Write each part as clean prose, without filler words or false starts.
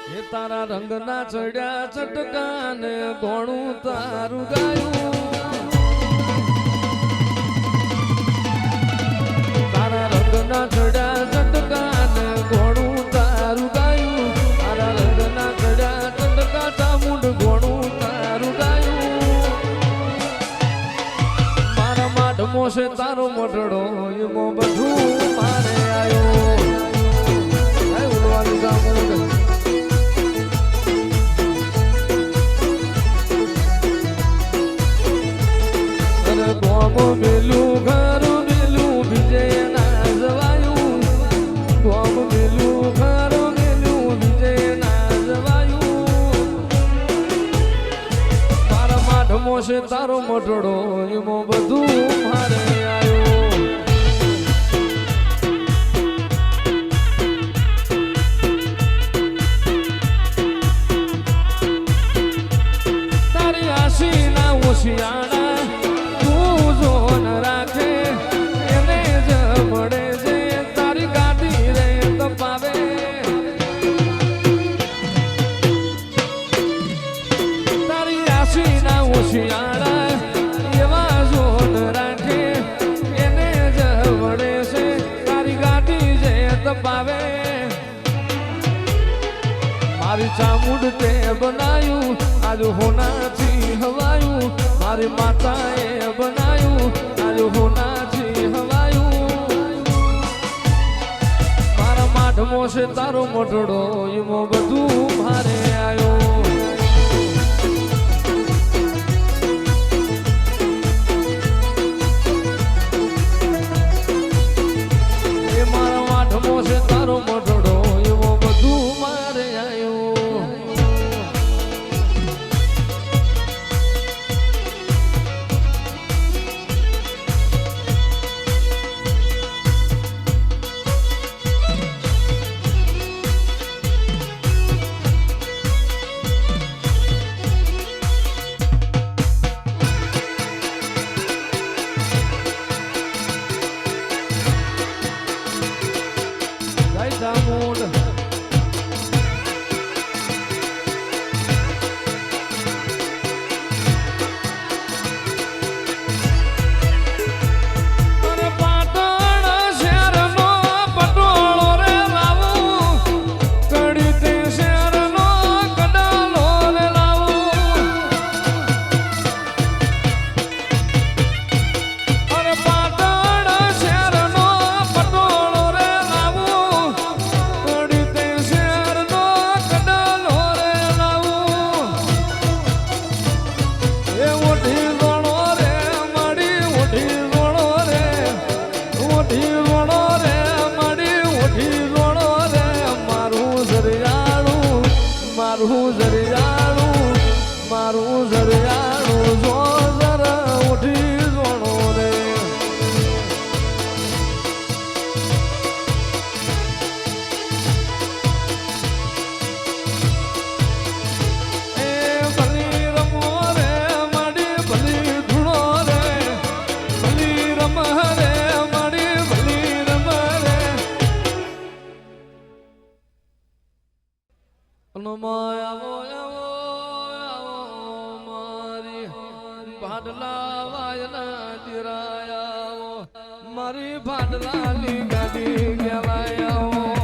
એ તારા રંગના ચડ્યા ચટકાને કોણું તારું ગાયું તારા રંગના ચડ્યા ચટકાને કોણું તારું ગાયું તારા રંગના ચડ્યા ચટકા ચામુંડ કોણું તારું ગાયું મારા માટમો છે તારો મટડો એમાં બધું મારે આવ્યો ઉડવાનું ચામુંડ મેલું ઘર મેલું બીજે ના જવાયું ગોમ મેલું ઘર મેલું બીજે ના જવાયું મારા માઠમો છે તારો મટડો એમાં બધું મારે આવ્યું તારી આશી ના ઓશિયાણા એવા જોન રાખે એને જ વડે છે તારી ગાડી જે તપાવે મારી ચામુંડ તે બનાયું આજ હોનાથી હવાયું મારી માતાએ બનાયું આજ હોનાથી હવાયું મારા માઠમો છે તારો મટડો એમાં બધું મારે આવ્યો તારો મટડો એવો બધું મારે આવ્યો ચામુંડ અરે પાટણ શહેરનો પટોળો રે લાવું કડી તે શહેરનો કડાલો રે લાવું અરે પાટણ શહેરનો પટોળો રે લાવું મારું જરિયાળું જો જરા ઉઠી જોણો રે એ ભલી રમો રે માડી ભલી ધૂણો રે ભલી રમ રે માડી ભલી રમ રે ભાડલા વાયના દિરાયા મારી ભાડલાની ગાડી કહેવાયા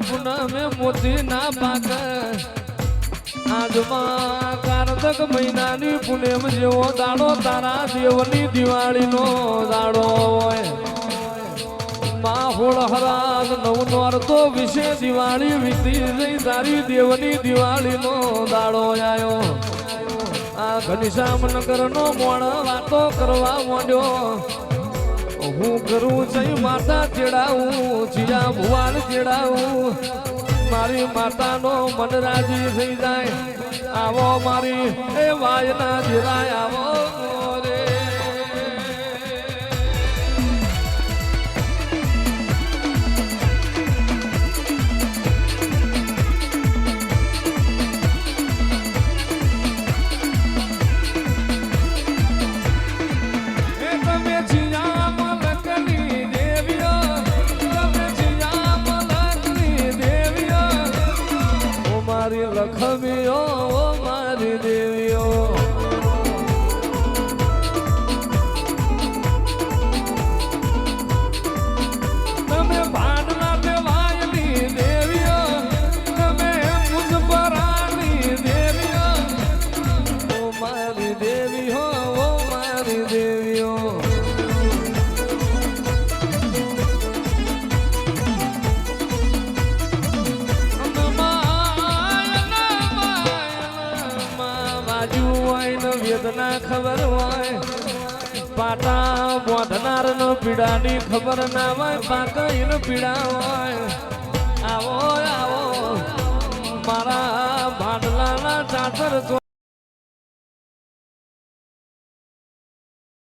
પુનમે મોતી ના પાક આજમાં કારતક મહિનાની પુનેમ જેવો દાડો તારા દેવની દિવાળીનો દાડો હોય માહોળ હરાજ નવનોર તો વિશે દિવાળી વીતી જઈ તારી દેવની દિવાળીનો દાડો આવ્યો આ ઘનશ્યામનગરનો મોણ વાતો કરવા માંડ્યો હું કરું જઈ માતા ચેડાવું જીયા ભુવાન ચેડાવું મારી માતાનો મન રાજી થઈ જાય આવો મારી એ વાયના જીરાય આવો રે લખમીઓ મારી દેવીઓ તમે ભાડના દેવાયની દેવીઓ તમે મુજબરાની દેવીઓ ઓ મારી દેવીઓ ઓ મારી દેવીઓ વેદના ખબર હોય પાટા બોધનાર નો પીડાની ખબર ના હોય પાકઈ નો પીડા હોય આવો આવો મારા ભાડલાના ચાતર